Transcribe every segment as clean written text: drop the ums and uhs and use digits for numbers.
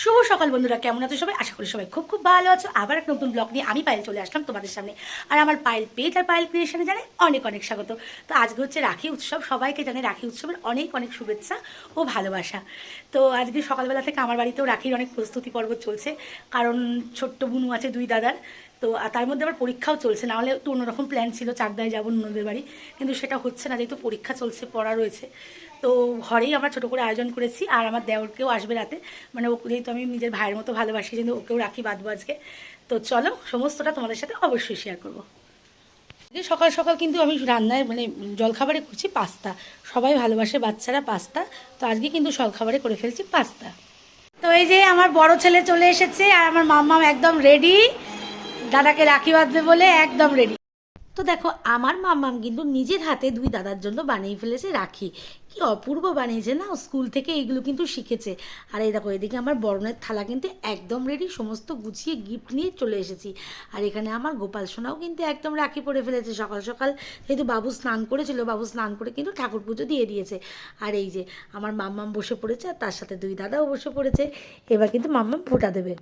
শুভ সকাল বন্ধুরা, কেমন আছো সবাই? আশা করি সবাই খুব খুব ভালো আছো। আবার এক নতুন ব্লগ নিয়ে আমি পায়েল চলে আসলাম তোমাদের সামনে। আর আমার পায়েল পেজ আর পায়েল ক্রিয়েশনে জানে অনেক অনেক স্বাগত। তো আজকে হচ্ছে রাখি উৎসব, সবাইকে জানে রাখি উৎসবের অনেক অনেক শুভেচ্ছা ও ভালোবাসা। তো আজকে সকালবেলা থেকে আমার বাড়িতেও রাখির অনেক প্রস্তুতি পর্ব চলছে, কারণ ছোট্ট বুনু আছে দুই দাদার। তো তার মধ্যে আবার পরীক্ষাও চলছে, নাহলে একটু অন্যরকম প্ল্যান ছিল চাকদায় যাবো ননদের বাড়ি, কিন্তু সেটা হচ্ছে না যেহেতু পরীক্ষা চলছে, পড়া রয়েছে। তো ঘরেই আমরা ছোটো করে আয়োজন করেছি, আর আমার দেওরকেও আসবে রাতে, মানে ও যেহেতু আমি নিজের ভাইয়ের মতো ভালোবাসি, কিন্তু ওকেও রাখি বাঁধবো আজকে। তো চলো সমস্তটা তোমাদের সাথে অবশ্যই শেয়ার করবো। সকাল সকাল কিন্তু আমি রান্নায় মানে জলখাবারে করছি পাস্তা। সবাই ভালোবাসে বাচ্চারা পাস্তা, তো আজকে কিন্তু জলখাবারে করে ফেলছি পাস্তা। তো এই যে আমার বড় ছেলে চলে এসেছে, আর আমার মাম্মাম একদম রেডি, দাদাকে রাখি বাঁধবে বলে একদম রেডি। তো দেখো আমার মাম্মাম কিন্তু নিজের হাতে দুই দাদার জন্য বানিয়ে ফেলেছে রাখি। কি অপূর্ব বানিয়েছে না, স্কুল থেকে এইগুলো কিন্তু শিখেছে। আর এই দেখো এদিকে আমার বরণের থালা কিন্তু একদম রেডি, সমস্ত গুছিয়ে গিফট নিয়ে চলে এসেছি। আর এখানে আমার গোপাল সোনাও কিন্তু একদম রাখি পরে ফেলেছে সকাল সকাল, যেহেতু বাবু স্নান করেছিল, বাবু স্নান করে কিন্তু ঠাকুর পুজো দিয়ে দিয়েছে। আর এই যে আমার মাম্মাম বসে পড়েছে, আর তার সাথে দুই দাদাও বসে পড়েছে। এবার কিন্তু মাম্মাম ফোঁটা দেবে।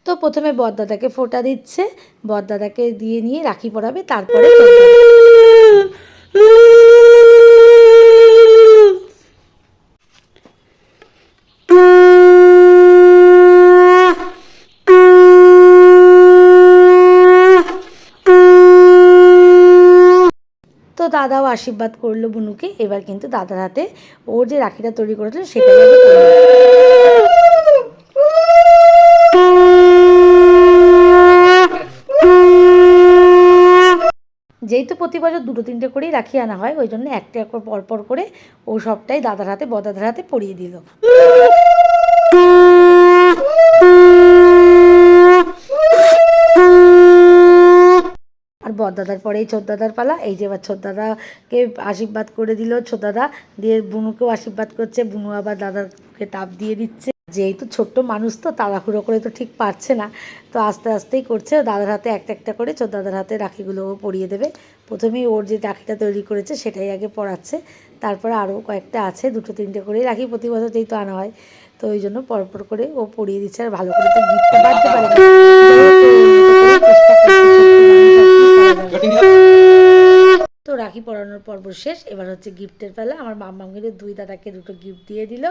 তো প্রথমে বড়দাদাকে ফোঁটা দিচ্ছে, বড়দাদাকে দিয়ে নিয়ে রাখি পরাবে, তারপরে তো দাদাও আশীর্বাদ করলো বুনুকে। এবার কিন্তু দাদার হাতে ওর যে রাখিটা তৈরি করেছিল সেটাই যেহেতু প্রতি বছর দুটো তিনটে করেই রাখি আনা হয়, ওই জন্য একটা পর করে ও সবটাই দাদার হাতে বড়দাদার হাতে পরিয়ে দিল। আর বড়দাদার পরেই ছোটদাদার পালা। এই যে এবার ছোটদাদাকে আশীর্বাদ করে দিল ছোটদাদা, দিয়ে বুনুকেও আশীর্বাদ করছে, বুনু আবার দাদাকে টাপ দিয়ে দিচ্ছে। যেহেতু ছোট্ট মানুষ তো তাড়াহুড়ো করে তো ঠিক পারছে না, তো আস্তে আস্তেই করছে। দাদার হাতে একটা একটা করে ছোটদাদার হাতে রাখিগুলোও পরিয়ে দেবে। প্রথমেই ওর যে রাখিটা তৈরি করেছে সেটাই আগে পরাচ্ছে, তারপরে আরও কয়েকটা আছে, দুটো তিনটে করেই রাখি প্রতি বছর যেহেতু আনা হয়, তো ওই জন্য পরপর করে ও পরিয়ে দিচ্ছে। আর ভালো করে তো গিফটটা বাঁধতে পারে না, তো রাখি পরানোর পর্ব শেষ। এবার হচ্ছে গিফটের পালা। আমার মাম্মাম কিন্তু দুই দাদাকে দুটো গিফট দিয়ে দিল,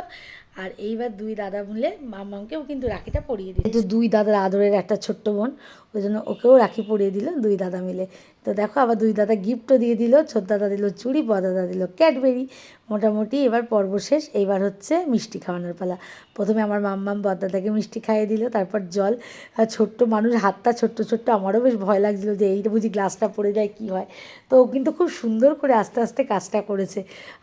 আর এইবার দুই দাদা মিলে মাম্মামকেও কিন্তু রাখিটা পরিয়ে দিল। কিন্তু দুই দাদার আদরের একটা ছোট্ট বোন, ওই জন্য ওকেও রাখি পরিয়ে দিল দুই দাদা মিলে। তো দেখো আবার দুই দাদা গিফটও দিয়ে দিল, ছোট দাদা দিল চুড়ি, বড় দাদা দিল ক্যাডবেরি। মোটামুটি এবার পর্ব শেষ। এইবার হচ্ছে মিষ্টি খাওয়ানোর পালা। প্রথমে আমার মাম্মাম বড়দাদাকে মিষ্টি খাইয়ে দিল, তারপর জল। ছোট্ট মানুষ, হাতটা ছোট্ট ছোট্ট, আমারও বেশ ভয় লাগছিলো যে এইটা বুঝি গ্লাসটা পড়ে যায় কী হয়। তো কিন্তু খুব সুন্দর করে আস্তে আস্তে কাজটা করেছে।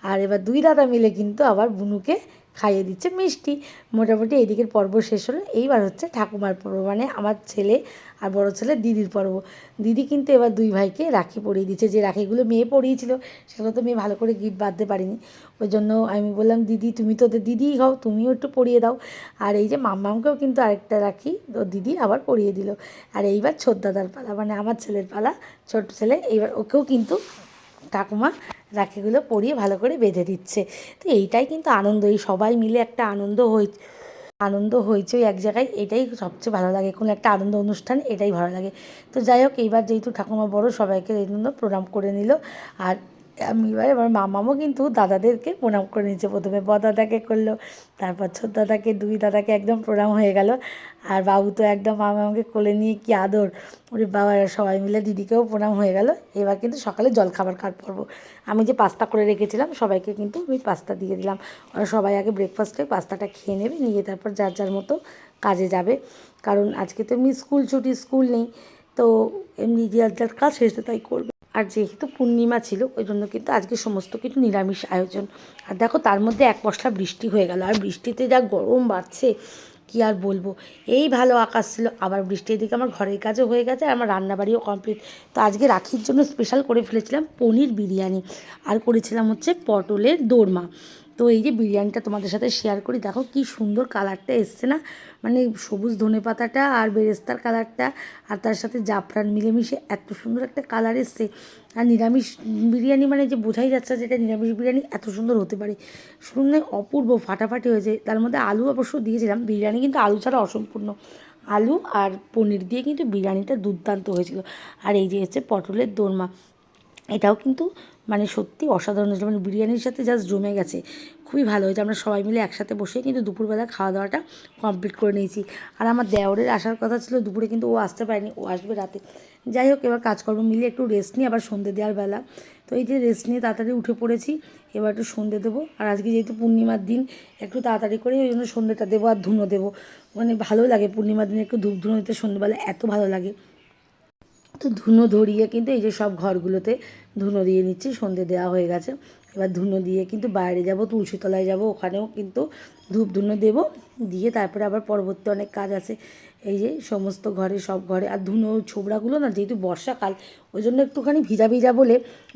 আর এবার দুই দাদা মিলে কিন্তু আবার বুনুকে খাইয়ে দিচ্ছে মিষ্টি। মোটামুটি এইদিকের পর্ব শেষ হলো। এইবার হচ্ছে ঠাকুমার পর্ব, মানে আমার ছেলে আর বড় ছেলে দিদির পর্ব। দিদি কিন্তু এবার দুই ভাইকে রাখি পরিয়ে দিচ্ছে। যে রাখিগুলো মেয়ে পরিয়েছিল সেগুলো তো মেয়ে ভালো করে গিফট বাঁধতে পারিনি, ওই জন্য আমি বললাম দিদি তুমি তো ওদের দিদিই হও, তুমিও একটু পরিয়ে দাও। আর এই যে মাম্মামকেও কিন্তু আরেকটা রাখি তো দিদি আবার পরিয়ে দিল। আর এইবার ছোট দাদার পালা, মানে আমার ছেলের পালা, ছোট ছেলে। এইবার ওকেও কিন্তু ঠাকুমা রাখিগুলো পরিয়ে ভালো করে বেঁধে দিচ্ছে। তো এইটাই কিন্তু আনন্দ, এই সবাই মিলে একটা আনন্দ হয়েছে এক জায়গায়, এটাই সবচেয়ে ভালো লাগে। কোনো একটা আনন্দ অনুষ্ঠান এটাই ভালো লাগে। তো যাই হোক, এইবার যেহেতু ঠাকুমা বড়, সবাইকে এই জন্য প্রণাম করে নিল। আর আমি এবার মামামও কিন্তু দাদাদেরকে প্রণাম করে নিচ্ছে। প্রথমে বড় দাদাকে করলো, তারপর ছোট দাদাকে, দুই দাদাকে একদম প্রণাম হয়ে গেল। আর বাবু তো একদম মামাকে কোলে নিয়ে কি আদর, ওরে বাবা। সবাই মিলে দিদিকেও প্রণাম হয়ে গেল। এবার কিন্তু সকালে জলখাবার খাওয়ার পর্ব। আমি যে পাস্তা করে রেখেছিলাম সবাইকে কিন্তু আমি পাস্তা দিয়ে দিলাম। ওরা সবাই আগে ব্রেকফাস্টে পাস্তাটা খেয়ে নেবে, নিয়ে তারপর যার যার মতো কাজে যাবে। কারণ আজকে তো এমনি স্কুল ছুটি, স্কুল নেই, তো এমনি যার যার কাজ সেটা তাই করবে। আর যেহেতু পূর্ণিমা ছিল ওই জন্য কিন্তু আজকে সমস্ত কিছু নিরামিষ আয়োজন। আর দেখো তার মধ্যে এক পশলা বৃষ্টি হয়ে গেল, আর বৃষ্টিতে যা গরম বাড়ছে কি আর বলবো। এই ভালো আকাশ ছিল, আবার বৃষ্টির দিকে আমার ঘরের কাজও হয়ে গেছে, আর আমার রান্নাবাড়িও কমপ্লিট। তো আজকে রাখির জন্য স্পেশাল করে ফেলেছিলাম পনির বিরিয়ানি, আর করেছিলাম হচ্ছে পটলের দোরমা। তো এই যে বিরিয়ানিটা তোমাদের সাথে শেয়ার করি, দেখো কি সুন্দর কালারটা এসছে না, মানে সবুজ ধনেপাতাটা আর বেরেস্তার কালারটা আর তার সাথে জাফরান মিলেমিশে এত সুন্দর একটা কালার এসছে। আর নিরামিষ বিরিয়ানি মানে যে বোঝাই যাচ্ছে যেটা নিরামিষ বিরিয়ানি এত সুন্দর হতে পারে, শুনে অপূর্ব ফাটাফাটি হয়েছে। তার মধ্যে আলু অবশ্য দিয়েছিলাম, বিরিয়ানি কিন্তু আলু ছাড়া অসম্পূর্ণ, আলু আর পনির দিয়ে কিন্তু বিরিয়ানিটা দুর্দান্ত হয়েছিল। আর এই যে হচ্ছে পটলের দোরমা, এটাও কিন্তু মানে সত্যি অসাধারণ হয়েছে, মানে বিরিয়ানির সাথে জাস্ট জমে গেছে, খুবই ভালো হয়েছে। আমরা সবাই মিলে একসাথে বসে কিন্তু দুপুরবেলা খাওয়া দাওয়াটা কমপ্লিট করে নিয়েছি। আর আমার দেওরের আসার কথা ছিল দুপুরে, কিন্তু ও আসতে পারেনি, ও আসবে রাতে। যাই হোক, এবার কাজকর্ম মিলে একটু রেস্ট নিয়ে আবার সন্ধ্যে দেওয়ার বেলা, তো এই যে রেস্ট নিয়ে তাড়াতাড়ি উঠে পড়েছি, এবার একটু সন্ধ্যে দেবো। আর আজকে যেহেতু পূর্ণিমার দিন একটু তাড়াতাড়ি করে ওই জন্য সন্ধ্যেটা দেবো আর ধুনো দেবো, মানে ভালো লাগে পূর্ণিমার দিনে একটু ধূপ ধুনো দিতে সন্ধ্যেবেলা এত ভালো লাগে। তো ধুনো ধরিয়ে কিন্তু এই যে সব ঘরগুলোতে ধুনো দিয়ে নিচ্ছি, সন্ধে দেওয়া হয়ে গেছে। এবার ধুনো দিয়ে কিন্তু বাইরে যাব, তুলসীতলায় যাব, ওখানেও কিন্তু ধূপ ধুনো দেবো, দিয়ে তারপরে আবার পরবর্তী অনেক কাজ আছে। এই যে সমস্ত ঘরে, সব ঘরে, আর ধুনো ছোবড়াগুলো না যেহেতু বর্ষাকাল ওই জন্য একটুখানি ভিজা ভিজা বলে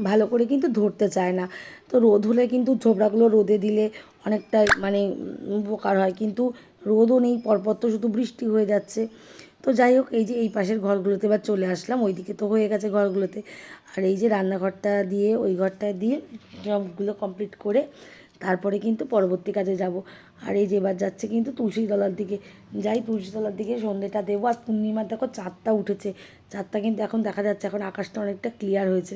ভালো করে কিন্তু ধরতে চায় না। তো রোদ হলে কিন্তু ছোবড়াগুলো রোদে দিলে অনেকটাই মানে উপকার হয়, কিন্তু রোদও নেই, পরপর তো শুধু বৃষ্টি হয়ে যাচ্ছে। তো যাই হোক, এই যে এই পাশের ঘরগুলোতে এবার চলে আসলাম, ওইদিকে তো হয়ে গেছে ঘরগুলোতে। আর এই যে রান্নাঘরটা দিয়ে ওই ঘরটা দিয়ে সবগুলো কমপ্লিট করে তারপরে কিন্তু পরবর্তী কাজে যাব। আর এই যে এবার যাচ্ছে কিন্তু তুলসীতলার দিকে, যাই তুলসীতলার দিকে সন্ধ্যেটা দেবো। আর পূর্ণিমার দেখো চাঁদটা উঠেছে, চাঁদটা কিন্তু এখন দেখা যাচ্ছে, এখন আকাশটা অনেকটা ক্লিয়ার হয়েছে।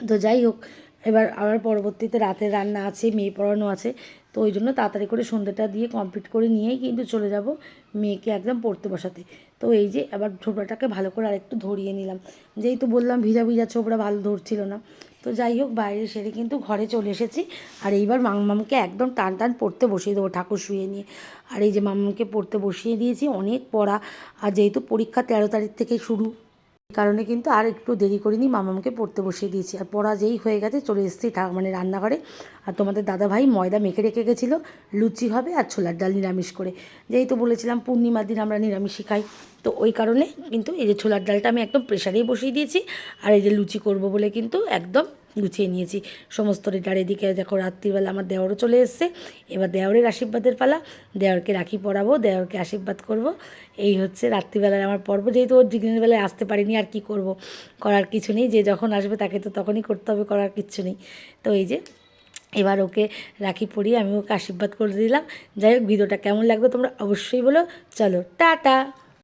তো যাই হোক, এবার আবার পরবর্তীতে রাতের রান্না আছে, মেয়ে পড়ানো আছে, তো ওই জন্য তাড়াতাড়ি করে সন্ধ্যেটা দিয়ে কমপ্লিট করে নিয়েই কিন্তু চলে যাব মেয়েকে একদম পড়তে বসাতে। তো এই যে আবার ছোবড়াটাকে ভালো করে আরেকটু ধরিয়ে নিলাম, যেহেতু বললাম ভিজা ভিজা ছোবড়া ভালো ধরছিল না। তো যাই হোক, বাইরে সেরে কিন্তু ঘরে চলে এসেছি। আর এইবার মামাকে একদম টান টান পড়তে বসিয়ে দেবো ঠাকুর শুয়ে নিয়ে। আর এই যে মামাকে পড়তে বসিয়ে দিয়েছি, অনেক পড়া, আর যেহেতু পরীক্ষা 13 তারিখ থেকে শুরু, কারণে কিন্তু আর একটু দেরি করিনি, মামাকে পড়তে বসিয়ে দিয়েছি। আর পড়া যেই হয়ে গেছে চলে এসেছি মানে রান্নাঘরে। আর তোমাদের দাদাভাই ময়দা মেখে রেখে গেছিলো, লুচি হবে আর ছোলার ডাল নিরামিষ করে, যেহেতু বলেছিলাম পূর্ণিমার দিন আমরা নিরামিষই খাই, তো ওই কারণে কিন্তু এই যে ছোলার ডালটা আমি একদম প্রেশারেই বসিয়ে দিয়েছি। আর এই যে লুচি করব বলে কিন্তু একদম গুছিয়ে নিয়েছি সমস্ত রেটার। এদিকে দেখো রাত্রিবেলা আমার দেওরও চলে এসছে, এবার দেওরের আশীর্বাদের পালা, দেওরকে রাখি পরাবো, দেওরকে আশীর্বাদ করব। এই হচ্ছে রাত্রিবেলায় আমার পর্ব, যেহেতু ওর দিনের বেলায় আসতে পারিনি, আর কি করব, করার কিছু নেই, যে যখন আসবে তাকে তো তখনই করতে হবে, করার কিচ্ছু নেই। তো এই যে এবার ওকে রাখি পরিয়ে আমি ওকে আশীর্বাদ করে দিলাম। যাই হোক, ভিডিওটা কেমন লাগবে তোমরা অবশ্যই বলো। চলো টাটা।